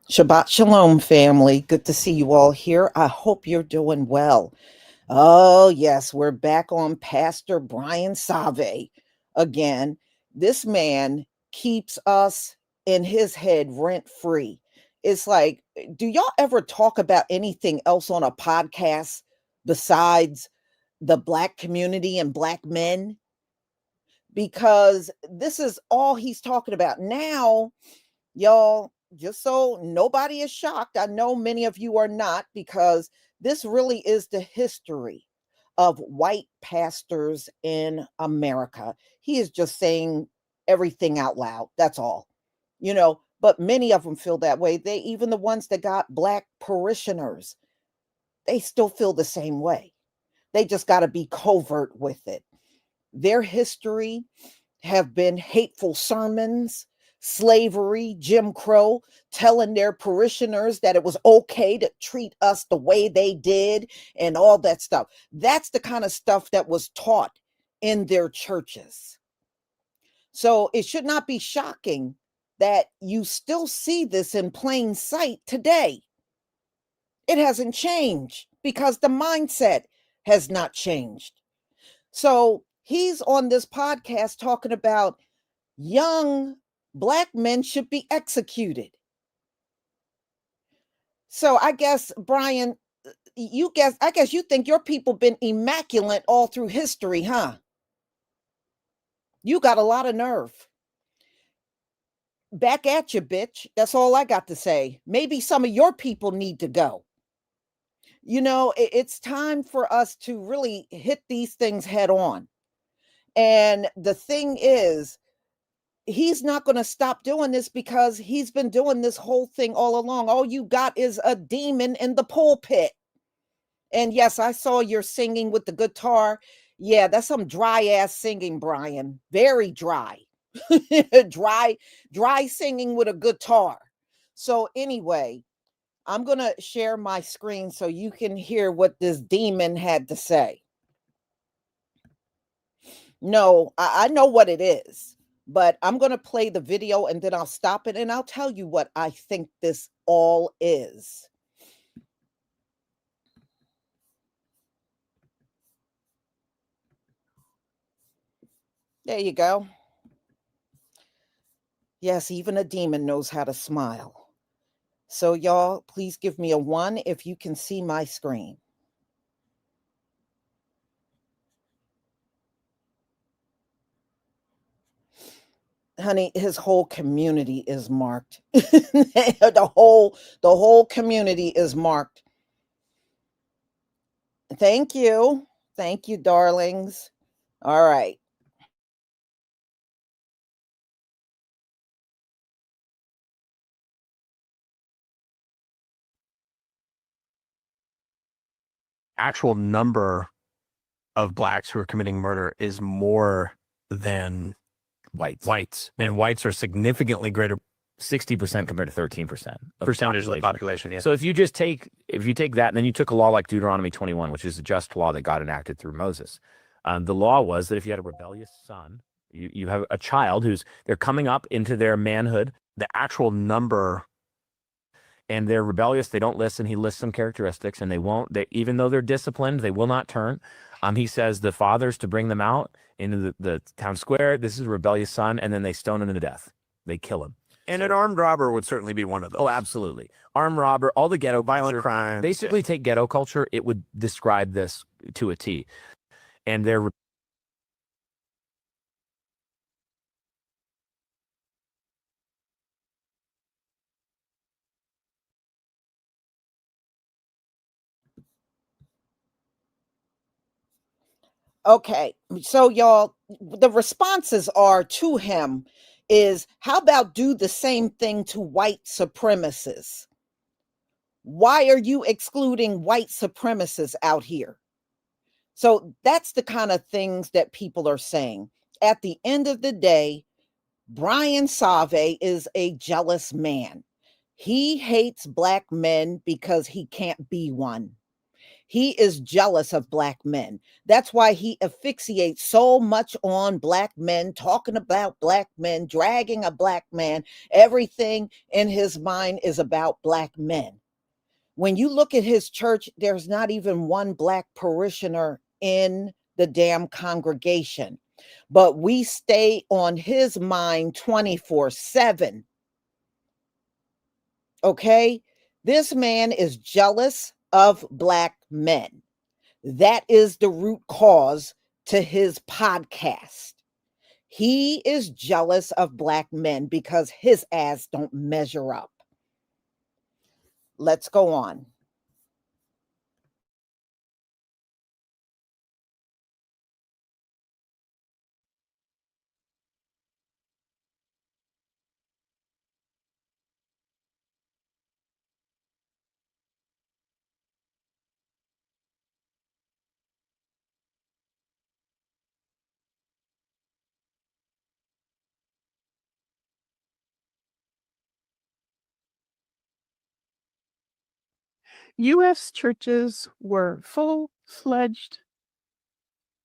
Shabbat Shalom, family. Good to see you all here. I hope you're doing well. Oh, yes, we're back on Pastor Brian Sauvé again. This man keeps us in his head rent free. It's like, do y'all ever talk about anything else on a podcast besides the Black community and Black men? Because this is all he's talking about now. Y'all, just so nobody is shocked, I know many of you are not, because this really is the history of white pastors in America. He is just saying everything out loud. That's all, but many of them feel that way. Even the ones that got Black parishioners, they still feel the same way. They just got to be covert with it. Their history have been hateful sermons, slavery, Jim Crow, telling their parishioners that it was okay to treat us the way they did and all that stuff. That's the kind of stuff that was taught in their churches. So it should not be shocking that you still see this in plain sight today. It hasn't changed because the mindset has not changed. So he's on this podcast talking about young Black men should be executed. So I guess, Brian, I guess you think your people been immaculate all through history, huh? You got a lot of nerve. Back at you, bitch. That's all I got to say. Maybe some of your people need to go. It's time for us to really hit these things head on. And the thing is, he's not going to stop doing this because he's been doing this whole thing all along. All you got is a demon in the pulpit. And yes, I saw you're singing with the guitar. Yeah, that's some dry ass singing, Brian. Very dry. dry singing with a guitar. So anyway, I'm going to share my screen so you can hear what this demon had to say. No, I know what it is, but I'm going to play the video and then I'll stop it and I'll tell you what I think this all is. There you go. Yes, even a demon knows how to smile. So y'all, please give me a 1 if you can see my screen. Honey, his whole community is marked. the whole community is marked. Thank you. Thank you, darlings. All right. Actual number of Blacks who are committing murder is more than whites. And whites are significantly greater, 60% compared to 13% of percentage of the population. Yeah. So if you take that and then you took a law like Deuteronomy 21, which is a just law that God enacted through Moses, the law was that if you had a rebellious son, you have a child they're coming up into their manhood, the actual number, and they're rebellious, they don't listen. He lists some characteristics, and even though they're disciplined, they will not turn. He says the fathers to bring them out into the town square. This is a rebellious son, and then they stone him to death. They kill him. And an armed robber would certainly be one of those. Oh, absolutely. Armed robber, all the ghetto violent crime. Basically, take ghetto culture, it would describe this to a T. And they're Okay, so y'all, the responses are to him is, how about do the same thing to white supremacists? Why are you excluding white supremacists out here? So that's the kind of things that people are saying. At the end of the day, Brian Sauvé is a jealous man. He hates Black men because he can't be one. He is jealous of Black men. That's why he asphyxiates so much on Black men, talking about Black men, dragging a Black man. Everything in his mind is about Black men. When you look at his church, there's not even one Black parishioner in the damn congregation. But we stay on his mind 24/7. Okay? This man is jealous of Black men. That is the root cause to his podcast. He is jealous of Black men because his ass don't measure up. Let's go on. U.S. churches were full-fledged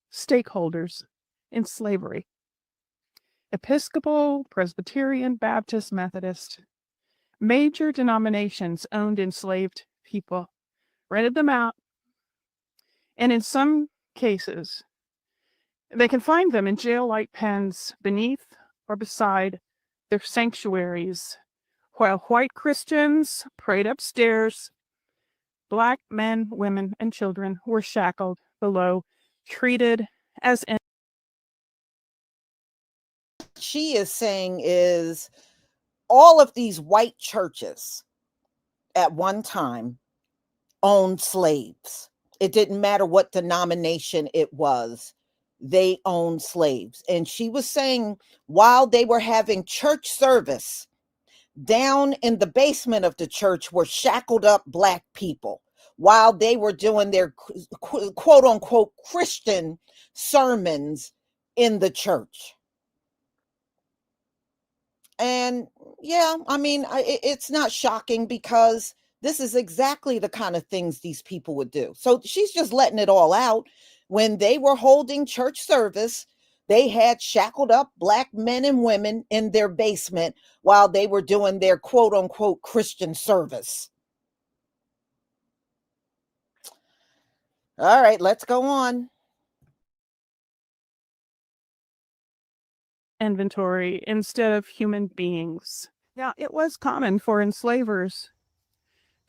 stakeholders in slavery. Episcopal, Presbyterian, Baptist, Methodist, major denominations owned enslaved people, rented them out, and in some cases, they confined them in jail-like pens beneath or beside their sanctuaries, while white Christians prayed upstairs. Black men, women, and children were shackled below, treated as She is saying is all of these white churches at one time owned slaves. It didn't matter what denomination it was, they owned slaves. And she was saying while they were having church service, down in the basement of the church were shackled up Black people while they were doing their quote unquote Christian sermons in the church. And yeah, I mean, it's not shocking because this is exactly the kind of things these people would do. So she's just letting it all out. When they were holding church service, they had shackled up Black men and women in their basement while they were doing their quote unquote Christian service. All right, let's go on. inventory instead of human beings. Now, it was common for enslavers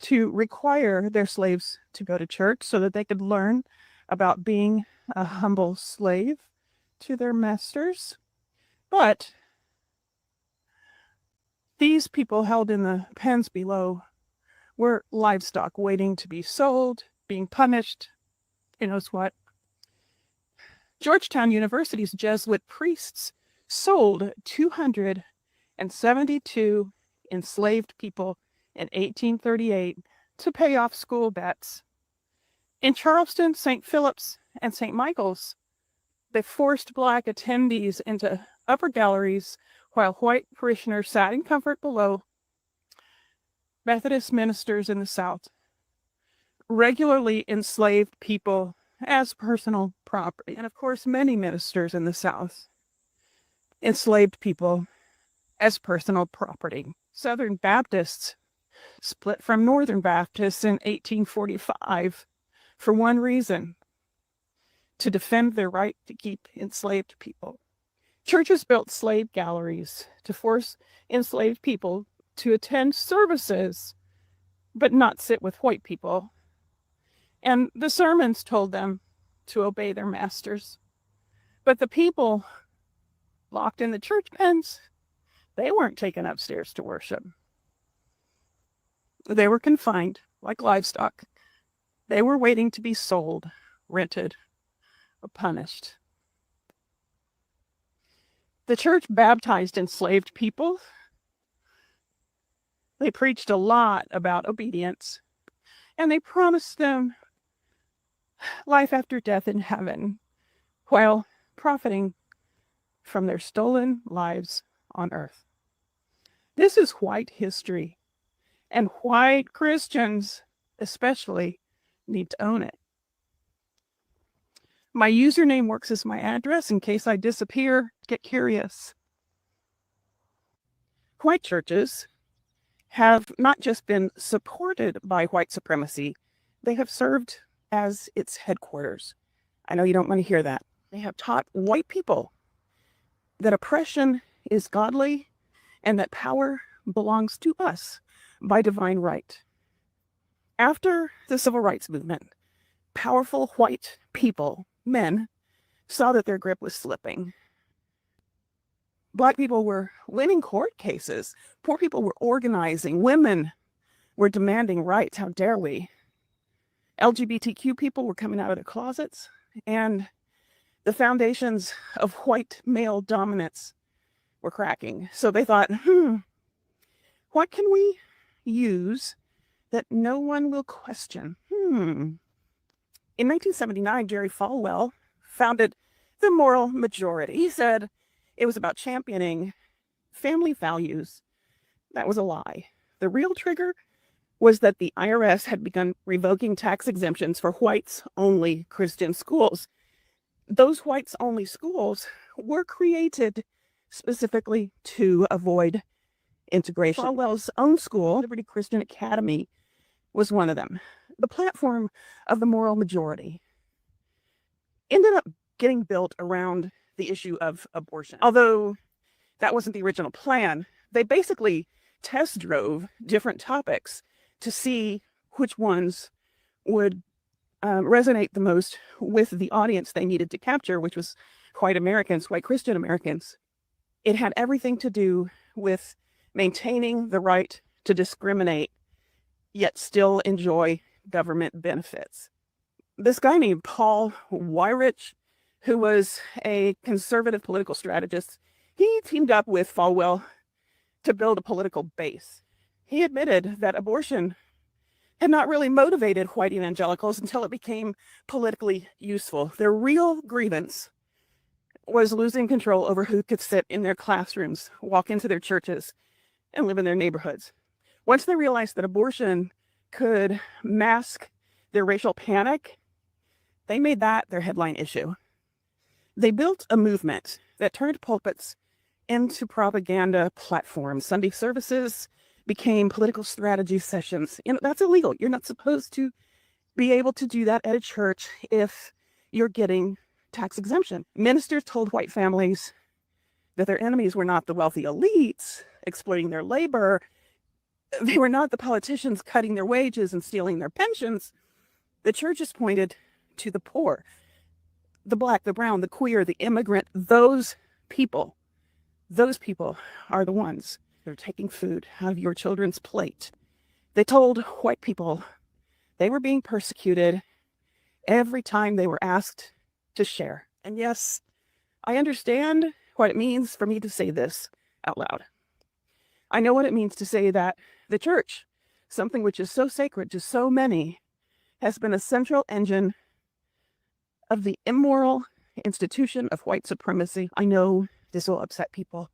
to require their slaves to go to church so that they could learn about being a humble slave to their masters. But these people held in the pens below were livestock waiting to be sold, being punished. Who knows what? Georgetown University's Jesuit priests sold 272 enslaved people in 1838 to pay off school debts. In Charleston, St. Philip's, and St. Michael's, they forced Black attendees into upper galleries while white parishioners sat in comfort below. Methodist ministers in the South regularly enslaved people as personal property. And of course, many ministers in the South enslaved people as personal property. Southern Baptists split from Northern Baptists in 1845 for one reason: to defend their right to keep enslaved people. Churches built slave galleries to force enslaved people to attend services, but not sit with white people. And the sermons told them to obey their masters. But the people locked in the church pens, they weren't taken upstairs to worship. They were confined like livestock. They were waiting to be sold, rented, or punished. The church baptized enslaved people. They preached a lot about obedience, and they promised them life after death in heaven while profiting from their stolen lives on earth. This is white history, and white Christians especially need to own it. My username works as my address in case I disappear. Get curious. White churches have not just been supported by white supremacy, they have served as its headquarters. I know you don't want to hear that. They have taught white people that oppression is godly and that power belongs to us by divine right. After the civil rights movement, powerful white people, men, saw that their grip was slipping. Black people were winning court cases. Poor people were organizing. Women were demanding rights. How dare we? LGBTQ people were coming out of their closets, and the foundations of white male dominance were cracking. So they thought, what can we use that no one will question? In 1979, Jerry Falwell founded the Moral Majority. He said it was about championing family values. That was a lie. The real trigger was that the IRS had begun revoking tax exemptions for whites-only Christian schools. Those whites-only schools were created specifically to avoid integration. Falwell's own school, Liberty Christian Academy, was one of them. The platform of the Moral Majority ended up getting built around the issue of abortion. Although that wasn't the original plan, they basically test drove different topics to see which ones would resonate the most with the audience they needed to capture, which was white Americans, white Christian Americans. It had everything to do with maintaining the right to discriminate, yet still enjoy government benefits. This guy named Paul Weyrich, who was a conservative political strategist, he teamed up with Falwell to build a political base. He admitted that abortion had not really motivated white evangelicals until it became politically useful. Their real grievance was losing control over who could sit in their classrooms, walk into their churches, and live in their neighborhoods. Once they realized that abortion could mask their racial panic, they made that their headline issue. They built a movement that turned pulpits into propaganda platforms. Sunday services became political strategy sessions. That's illegal. You're not supposed to be able to do that at a church if you're getting tax exemption. Ministers told white families that their enemies were not the wealthy elites exploiting their labor. They were not the politicians cutting their wages and stealing their pensions. The churches pointed to the poor, the black, the brown, the queer, the immigrant. Those people are the ones that are taking food out of your children's plate. They told white people they were being persecuted every time they were asked to share. And yes, I understand what it means for me to say this out loud. I know what it means to say that the church, something which is so sacred to so many, has been a central engine of the immoral institution of white supremacy. I know this will upset people.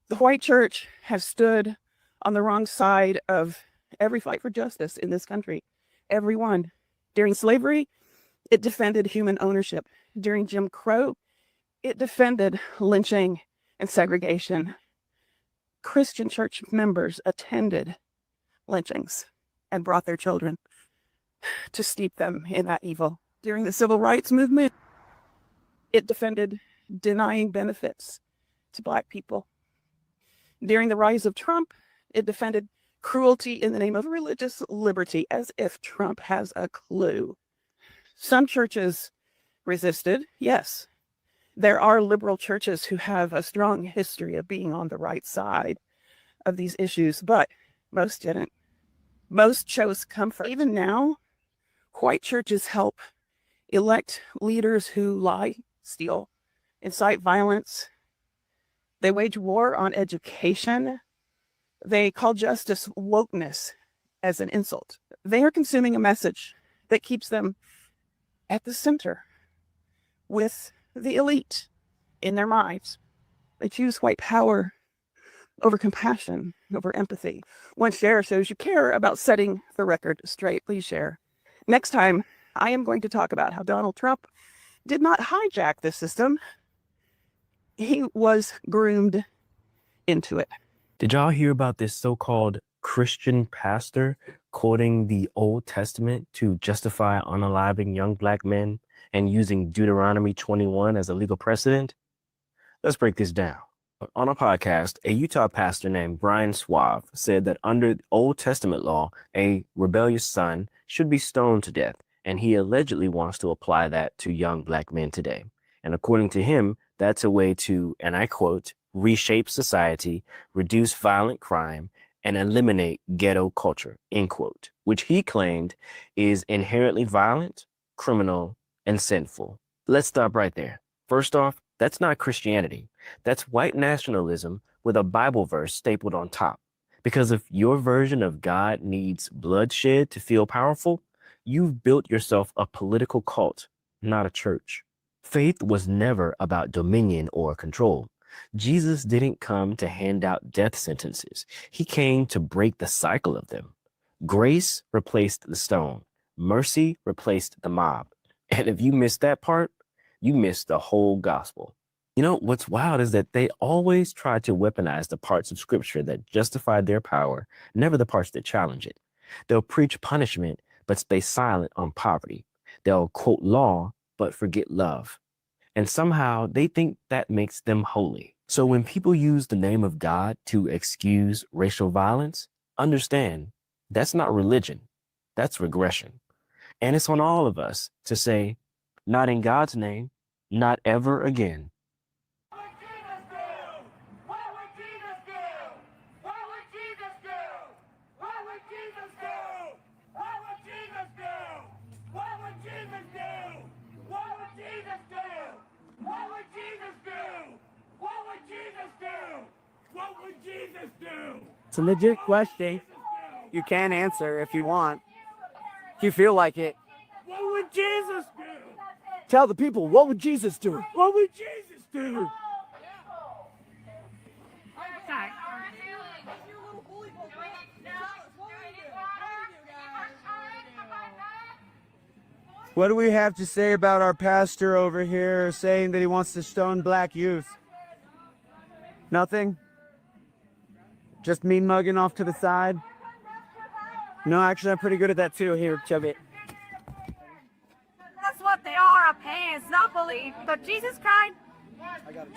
The white church has stood on the wrong side of every fight for justice in this country. Every one. During slavery, it defended human ownership. During Jim Crow, it defended lynching and segregation. Christian church members attended lynchings and brought their children to steep them in that evil. During the civil rights movement, it defended denying benefits to Black people. During the rise of Trump, it defended cruelty in the name of religious liberty, as if Trump has a clue. Some churches resisted, yes. There are liberal churches who have a strong history of being on the right side of these issues, but most didn't. Most chose comfort. Even now, white churches help elect leaders who lie, steal, incite violence. They wage war on education. They call justice wokeness as an insult. They are consuming a message that keeps them at the center with the elite in their minds. They choose white power over compassion, over empathy. One share shows you care about setting the record straight. Please share. Next time, I am going to talk about how Donald Trump did not hijack the system. He was groomed into it. Did y'all hear about this so-called Christian pastor quoting the Old Testament to justify unaliving young black men and using Deuteronomy 21 as a legal precedent? Let's break this down. On a podcast, a Utah pastor named Brian Sauvé said that under Old Testament law, a rebellious son should be stoned to death, and he allegedly wants to apply that to young black men today. And according to him, that's a way to, and I quote, reshape society, reduce violent crime, and eliminate ghetto culture, end quote, which he claimed is inherently violent, criminal, and sinful. Let's stop right there. First off, that's not Christianity. That's white nationalism with a Bible verse stapled on top. Because if your version of God needs bloodshed to feel powerful, you've built yourself a political cult, not a church. Faith was never about dominion or control. Jesus didn't come to hand out death sentences. He came to break the cycle of them. Grace replaced the stone. Mercy replaced the mob. And if you missed that part, you missed the whole gospel. You know, what's wild is that they always try to weaponize the parts of scripture that justify their power, never the parts that challenge it. They'll preach punishment, but stay silent on poverty. They'll quote law, but forget love. And somehow they think that makes them holy. So when people use the name of God to excuse racial violence, understand that's not religion, that's regression. And it's on all of us to say, not in God's name, not ever again. It's a legit question. You can answer if you want. If you feel like it. What would Jesus do? Tell the people, what would Jesus do? What would Jesus do? What do we have to say about our pastor over here saying that he wants to stone black youth? Nothing? Just mean mugging off to the side? No, actually, I'm pretty good at that too. Here, chub it. That's what they are, a pain, not belief. But Jesus cried. I got it,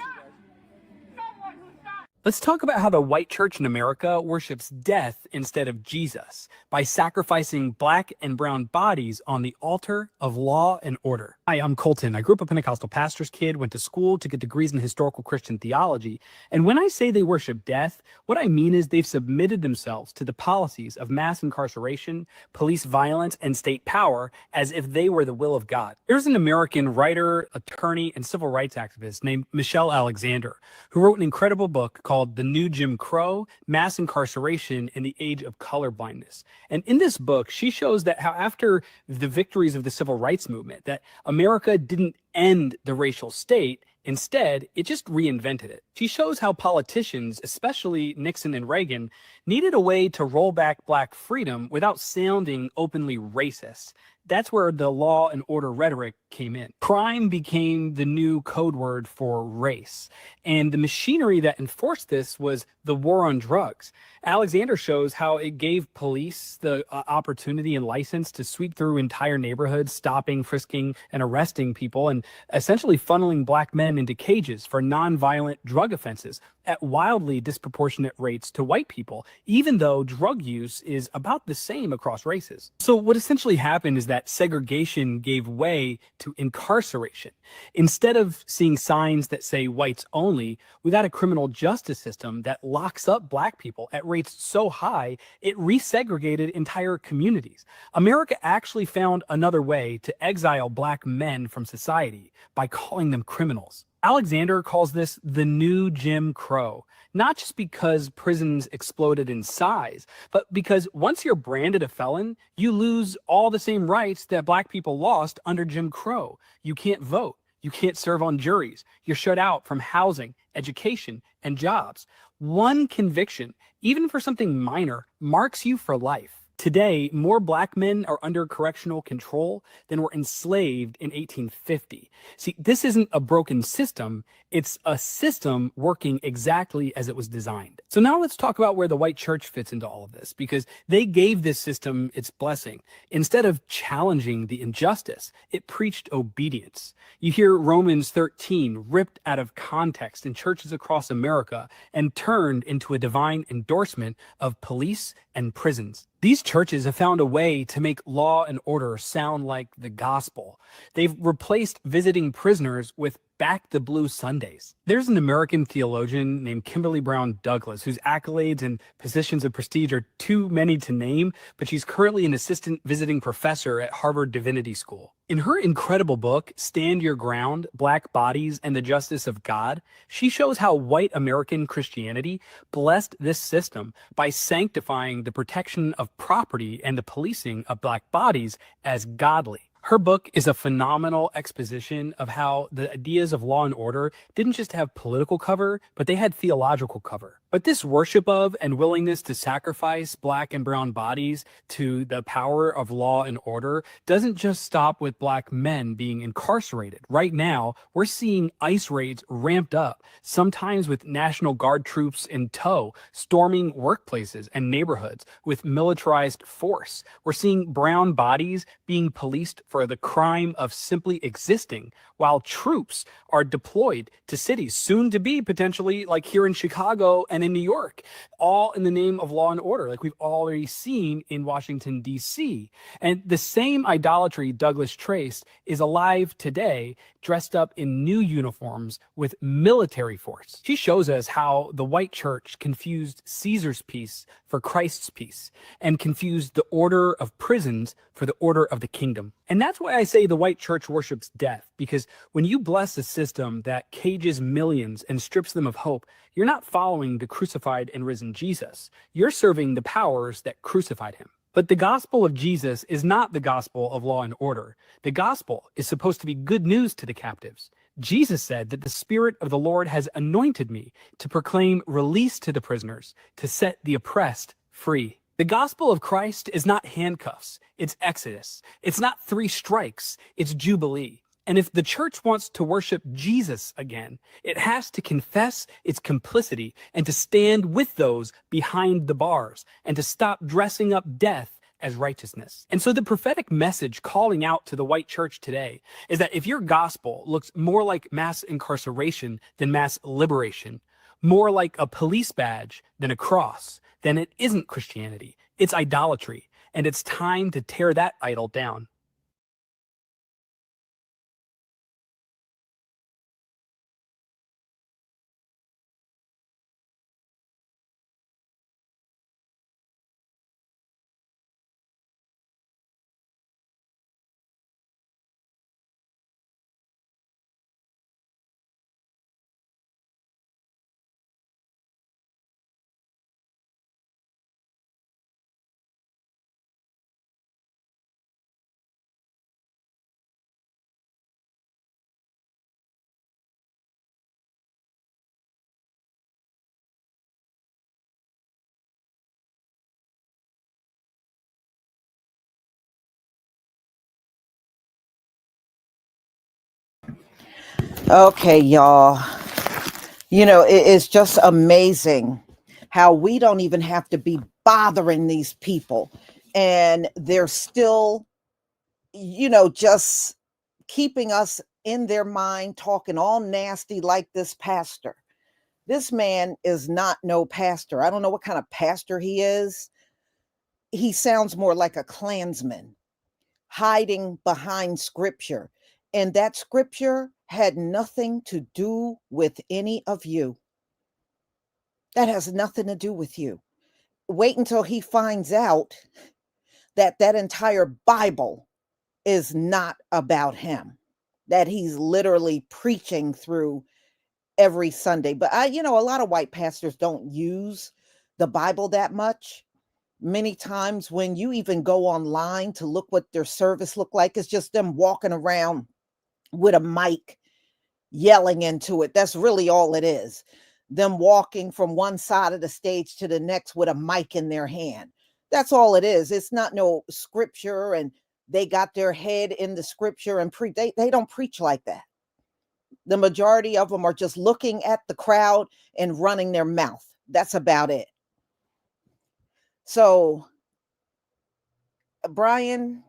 Let's talk about how the white church in America worships death instead of Jesus by sacrificing black and brown bodies on the altar of law and order. Hi, I'm Colton. I grew up a Pentecostal pastor's kid, went to school to get degrees in historical Christian theology. And when I say they worship death, what I mean is they've submitted themselves to the policies of mass incarceration, police violence, and state power as if they were the will of God. There's an American writer, attorney, and civil rights activist named Michelle Alexander, who wrote an incredible book called The New Jim Crow, Mass Incarceration in the Age of Colorblindness. And in this book, she shows that how after the victories of the civil rights movement, that America didn't end the racial state. Instead, it just reinvented it. She shows how politicians, especially Nixon and Reagan, needed a way to roll back black freedom without sounding openly racist. That's where the law and order rhetoric came in. Crime became the new code word for race. And the machinery that enforced this was the war on drugs. Alexander shows how it gave police the opportunity and license to sweep through entire neighborhoods, stopping, frisking, and arresting people, and essentially funneling black men into cages for nonviolent drug offenses at wildly disproportionate rates to white people, even though drug use is about the same across races. So what essentially happened is that segregation gave way to incarceration. Instead of seeing signs that say whites only, without a criminal justice system that locks up black people at rates so high, it resegregated entire communities. America actually found another way to exile black men from society by calling them criminals. Alexander calls this the new Jim Crow, not just because prisons exploded in size, but because once you're branded a felon, you lose all the same rights that black people lost under Jim Crow. You can't vote. You can't serve on juries. You're shut out from housing, education, and jobs. One conviction, even for something minor, marks you for life. Today, more black men are under correctional control than were enslaved in 1850. See, this isn't a broken system, it's a system working exactly as it was designed. So now let's talk about where the white church fits into all of this, because they gave this system its blessing. Instead of challenging the injustice, it preached obedience. You hear Romans 13 ripped out of context in churches across America and turned into a divine endorsement of police and prisons. These churches have found a way to make law and order sound like the gospel. They've replaced visiting prisoners with back the blue Sundays. There's an American theologian named Kimberly Brown Douglas, whose accolades and positions of prestige are too many to name, but she's currently an assistant visiting professor at Harvard Divinity School. In her incredible book, Stand Your Ground, Black Bodies and the Justice of God, she shows how white American Christianity blessed this system by sanctifying the protection of property and the policing of black bodies as godly. Her book is a phenomenal exposition of how the ideas of law and order didn't just have political cover, but they had theological cover. But this worship of and willingness to sacrifice black and brown bodies to the power of law and order doesn't just stop with black men being incarcerated. Right now, we're seeing ICE raids ramped up, sometimes with National Guard troops in tow, storming workplaces and neighborhoods with militarized force. We're seeing brown bodies being policed for the crime of simply existing, while troops are deployed to cities, soon to be potentially like here in Chicago and in New York, all in the name of law and order, like we've already seen in Washington, D.C. And the same idolatry Douglas traced is alive today, dressed up in new uniforms with military force. She shows us how the white church confused Caesar's peace for Christ's peace, and confused the order of prisons for the order of the kingdom. And that's why I say the white church worships death, because when you bless a system that cages millions and strips them of hope, you're not following the crucified and risen Jesus. You're serving the powers that crucified him. But the gospel of Jesus is not the gospel of law and order. The gospel is supposed to be good news to the captives. Jesus said that the Spirit of the Lord has anointed me to proclaim release to the prisoners, to set the oppressed free. The gospel of Christ is not handcuffs, it's exodus. It's not 3 strikes, it's jubilee. And if the church wants to worship Jesus again, it has to confess its complicity and to stand with those behind the bars and to stop dressing up death as righteousness. And so the prophetic message calling out to the white church today is that if your gospel looks more like mass incarceration than mass liberation, more like a police badge than a cross, then it isn't Christianity, it's idolatry, and it's time to tear that idol down. Okay, y'all. You know, it's just amazing how we don't even have to be bothering these people. And they're still, just keeping us in their mind, talking all nasty like this pastor. This man is not no pastor. I don't know what kind of pastor he is. He sounds more like a Klansman hiding behind scripture. And that scripture had nothing to do with any of you. That has nothing to do with you. Wait until he finds out that that entire Bible is not about him, that he's literally preaching through every Sunday. But a lot of white pastors don't use the Bible that much. Many times when you even go online to look what their service look like, it's just them walking around with a mic yelling into it. That's really all it is. Them walking from one side of the stage to the next with a mic in their hand. That's all it is. It's not no scripture and they got their head in the scripture and they don't preach like that. The majority of them are just looking at the crowd and running their mouth. That's about it. So, Brian,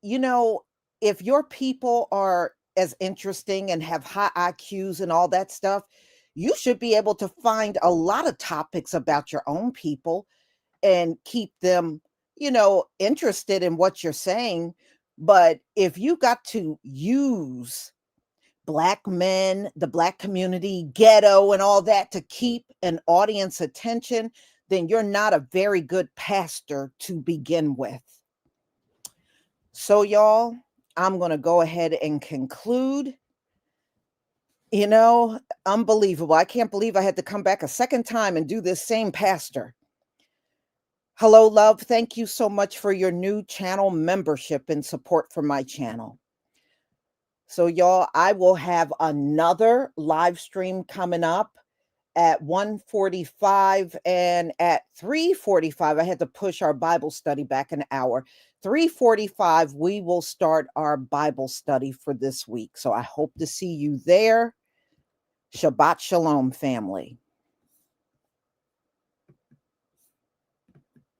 you know, if your people are as interesting and have high IQs and all that stuff, you should be able to find a lot of topics about your own people and keep them, interested in what you're saying. But if you got to use Black men, the Black community, ghetto, and all that to keep an audience attention, then you're not a very good pastor to begin with. So, y'all, I'm going to go ahead and conclude. Unbelievable. I can't believe I had to come back a second time and do this same pastor. Hello, love. Thank you so much for your new channel membership and support for my channel. So, y'all, I will have another live stream coming up at 1:45 and at 3:45. I had to push our Bible study back an hour. 3:45, we will start our Bible study for this week. So I hope to see you there. Shabbat Shalom, family.